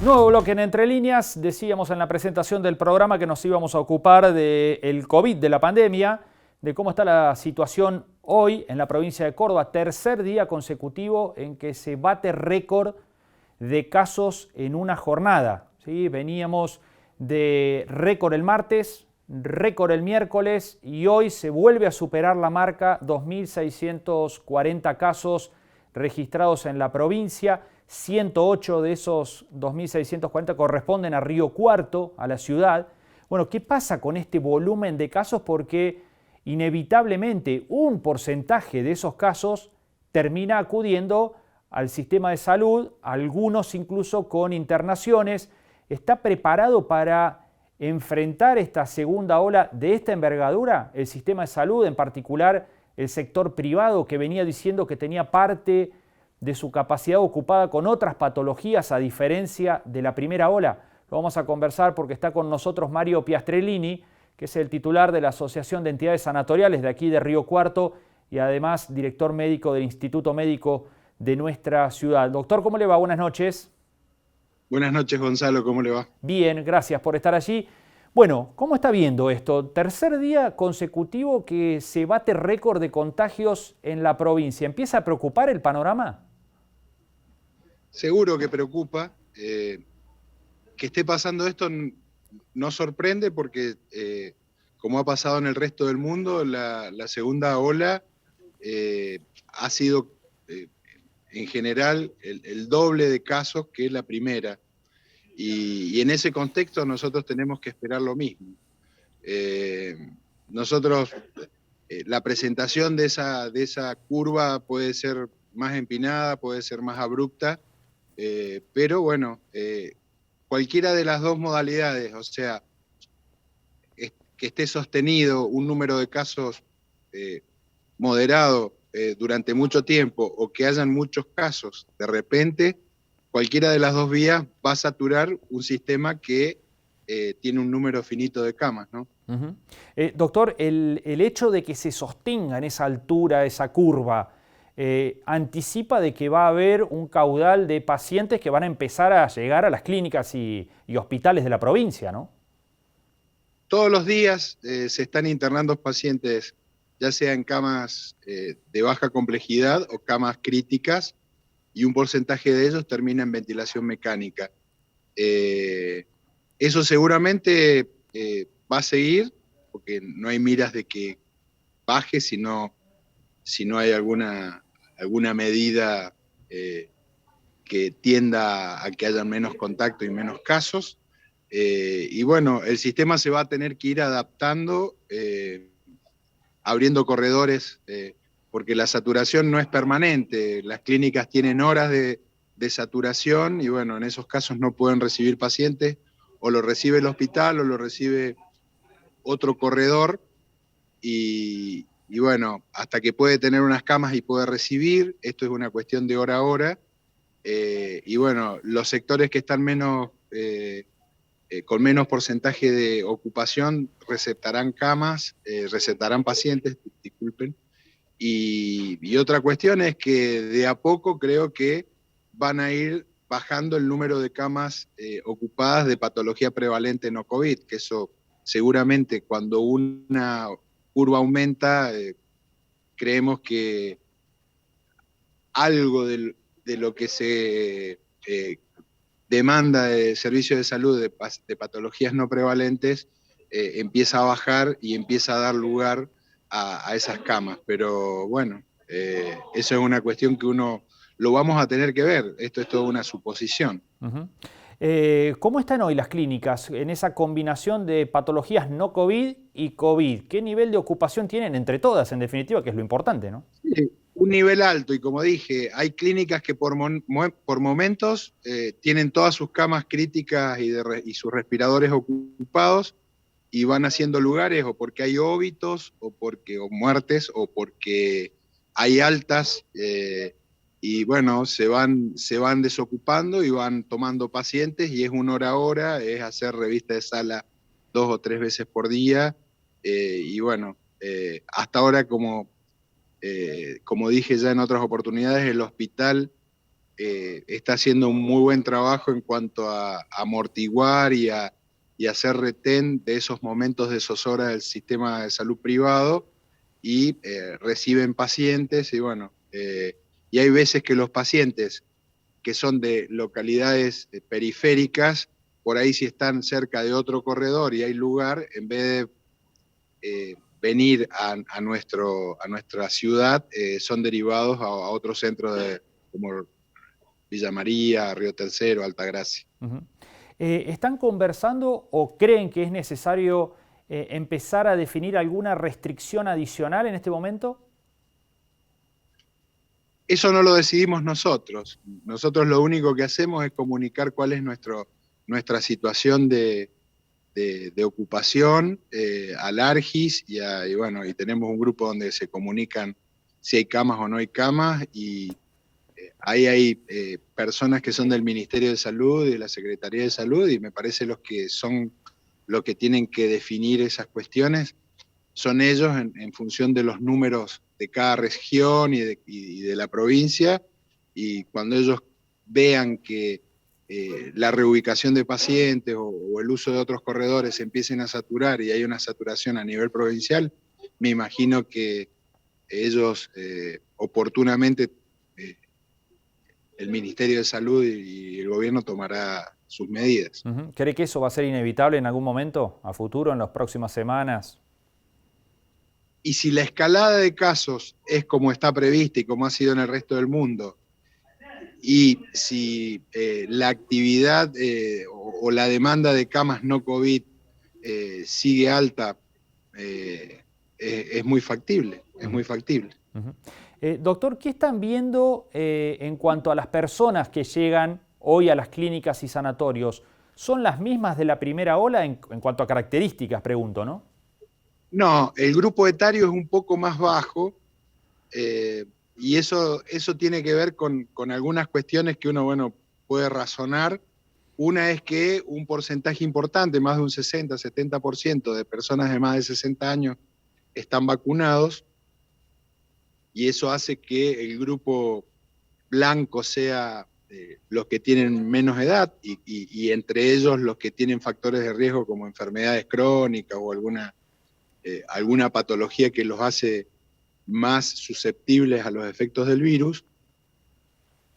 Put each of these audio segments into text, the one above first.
Nuevo bloque en Entre Líneas. Decíamos en la presentación del programa que nos íbamos a ocupar del COVID, de la pandemia, de cómo está la situación hoy en la provincia de Córdoba. Tercer día consecutivo en que se bate récord de casos en una jornada, ¿sí? Veníamos de récord el martes, récord el miércoles y hoy se vuelve a superar la marca, 2.640 casos registrados en la provincia. 108 de esos 2.640 corresponden a Río Cuarto, a la ciudad. Bueno, ¿qué pasa con este volumen de casos? Porque inevitablemente un porcentaje de esos casos termina acudiendo al sistema de salud, algunos incluso con internaciones. ¿Está preparado para enfrentar esta segunda ola de esta envergadura? El sistema de salud, en particular el sector privado, que venía diciendo que tenía parte de su capacidad ocupada con otras patologías a diferencia de la primera ola. Lo vamos a conversar porque está con nosotros Mario Piastrellini, que es el titular de la Asociación de Entidades Sanatoriales de aquí de Río Cuarto y además director médico del Instituto Médico de nuestra ciudad. Doctor, ¿cómo le va? Buenas noches. Buenas noches, Gonzalo, ¿cómo le va? Bien, gracias por estar allí. Bueno, ¿cómo está viendo esto? Tercer día consecutivo que se bate récord de contagios en la provincia. ¿Empieza a preocupar el panorama? Seguro que preocupa. Que esté pasando esto no sorprende porque, como ha pasado en el resto del mundo, la segunda ola ha sido, en general, el doble de casos que la primera. Y en ese contexto nosotros tenemos que esperar lo mismo. Nosotros, la presentación de esa curva puede ser más empinada, puede ser más abrupta, pero bueno, cualquiera de las dos modalidades, o sea, que esté sostenido un número de casos moderado durante mucho tiempo o que hayan muchos casos de repente, cualquiera de las dos vías va a saturar un sistema que tiene un número finito de camas, ¿no? Doctor, el hecho de que se sostenga en esa altura, esa curva, anticipa de que va a haber un caudal de pacientes que van a empezar a llegar a las clínicas y hospitales de la provincia, ¿no? Todos los días se están internando pacientes, ya sea en camas de baja complejidad o camas críticas, y un porcentaje de ellos termina en ventilación mecánica. Eso seguramente va a seguir, porque no hay miras de que baje, si no hay alguna medida que tienda a que haya menos contacto y menos casos. Y bueno, el sistema se va a tener que ir adaptando, abriendo corredores, porque la saturación no es permanente. Las clínicas tienen horas de saturación y bueno, en esos casos no pueden recibir pacientes, o lo recibe el hospital o lo recibe otro corredor, y bueno, hasta que puede tener unas camas y puede recibir, esto es una cuestión de hora a hora, y bueno, los sectores que están con menos porcentaje de ocupación recetarán camas, recetarán pacientes, disculpen, y otra cuestión es que de a poco creo que van a ir bajando el número de camas ocupadas de patología prevalente no COVID, que eso seguramente cuando una curva aumenta, creemos que algo de lo que se demanda de servicios de salud de patologías no prevalentes empieza a bajar y empieza a dar lugar a esas camas. Pero bueno, eso es una cuestión que uno lo vamos a tener que ver. Esto es toda una suposición. ¿Cómo están hoy las clínicas en esa combinación de patologías no COVID y COVID? ¿Qué nivel de ocupación tienen entre todas, en definitiva, que es lo importante, ¿no? Sí, un nivel alto, y como dije, hay clínicas que por momentos tienen todas sus camas críticas y sus respiradores ocupados, y van haciendo lugares o porque hay óbitos o muertes o porque hay altas, y bueno, se van desocupando y van tomando pacientes, y es una hora a hora, es hacer revista de sala 2 o 3 veces por día, y bueno, hasta ahora como dije ya en otras oportunidades, el hospital está haciendo un muy buen trabajo en cuanto a amortiguar y a hacer retén de esos momentos de zozobra del sistema de salud privado, y reciben pacientes, y bueno, y hay veces que los pacientes que son de localidades periféricas, por ahí si están cerca de otro corredor y hay lugar, en vez de venir a nuestra ciudad, son derivados a otros centros como Villa María, Río Tercero, Altagracia. Uh-huh. ¿Están conversando o creen que es necesario empezar a definir alguna restricción adicional en este momento? Eso no lo decidimos nosotros. Nosotros lo único que hacemos es comunicar cuál es nuestra situación de ocupación al ARGIS, y bueno, y tenemos un grupo donde se comunican si hay camas o no hay camas, y ahí hay personas que son del Ministerio de Salud y de la Secretaría de Salud, y me parece los que tienen que definir esas cuestiones son ellos en función de los números de cada región y de la provincia, y cuando ellos vean que la reubicación de pacientes o el uso de otros corredores empiecen a saturar y hay una saturación a nivel provincial, me imagino que ellos oportunamente, el Ministerio de Salud y el gobierno tomará sus medidas. Uh-huh. ¿Cree que eso va a ser inevitable en algún momento, a futuro, en las próximas semanas? Y si la escalada de casos es como está prevista y como ha sido en el resto del mundo, y si la actividad o la demanda de camas no COVID sigue alta, es muy factible, es muy factible. Uh-huh. Doctor, ¿qué están viendo en cuanto a las personas que llegan hoy a las clínicas y sanatorios? ¿Son las mismas de la primera ola en cuanto a características, pregunto, no? No, el grupo etario es un poco más bajo, y eso tiene que ver con algunas cuestiones que uno, bueno, puede razonar. Una es que un porcentaje importante, más de un 60-70% de personas de más de 60 años están vacunados, y eso hace que el grupo blanco sea los que tienen menos edad, y entre ellos los que tienen factores de riesgo como enfermedades crónicas o alguna patología que los hace más susceptibles a los efectos del virus.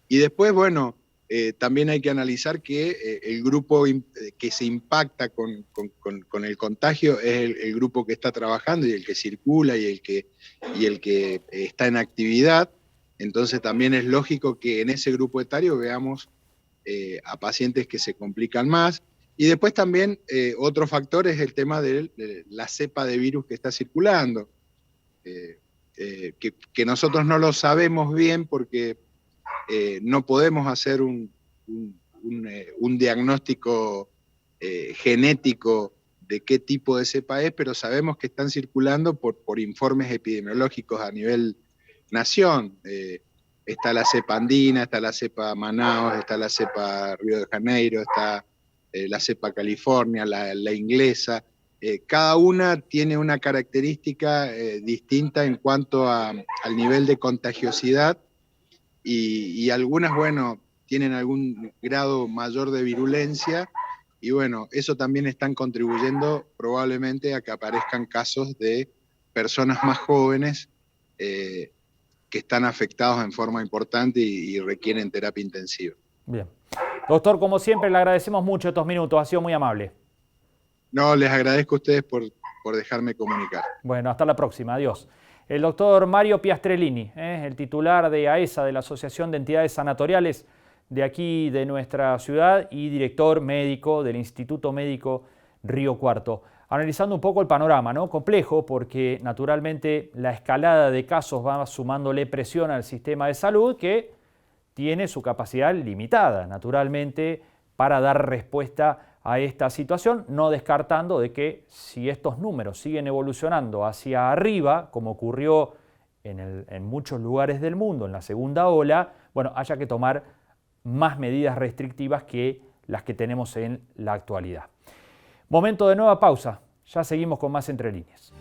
Y después, bueno, también hay que analizar que el grupo que se impacta con el contagio es el grupo que está trabajando y el que circula y el que está en actividad. Entonces también es lógico que en ese grupo etario veamos a pacientes que se complican más. Y después también otro factor es el tema de la cepa de virus que está circulando, que nosotros no lo sabemos bien porque no podemos hacer un diagnóstico genético de qué tipo de cepa es, pero sabemos que están circulando por informes epidemiológicos a nivel nación. Está la cepa andina, está la cepa Manaus, está la cepa Río de Janeiro, está la cepa California, la inglesa. Cada una tiene una característica distinta en cuanto al nivel de contagiosidad, y algunas, bueno, tienen algún grado mayor de virulencia, y bueno, eso también están contribuyendo probablemente a que aparezcan casos de personas más jóvenes que están afectados en forma importante y requieren terapia intensiva. Bien. Doctor, como siempre, le agradecemos mucho estos minutos, ha sido muy amable. No, les agradezco a ustedes por dejarme comunicar. Bueno, hasta la próxima, adiós. El doctor Mario Piastrellini, el titular de AESA, de la Asociación de Entidades Sanatoriales de aquí de nuestra ciudad, y director médico del Instituto Médico Río Cuarto. Analizando un poco el panorama, ¿no? Complejo, porque naturalmente la escalada de casos va sumándole presión al sistema de salud, que tiene su capacidad limitada, naturalmente, para dar respuesta a esta situación, no descartando de que si estos números siguen evolucionando hacia arriba, como ocurrió en muchos lugares del mundo en la segunda ola, bueno, haya que tomar más medidas restrictivas que las que tenemos en la actualidad. Momento de nueva pausa, ya seguimos con más Entre Líneas.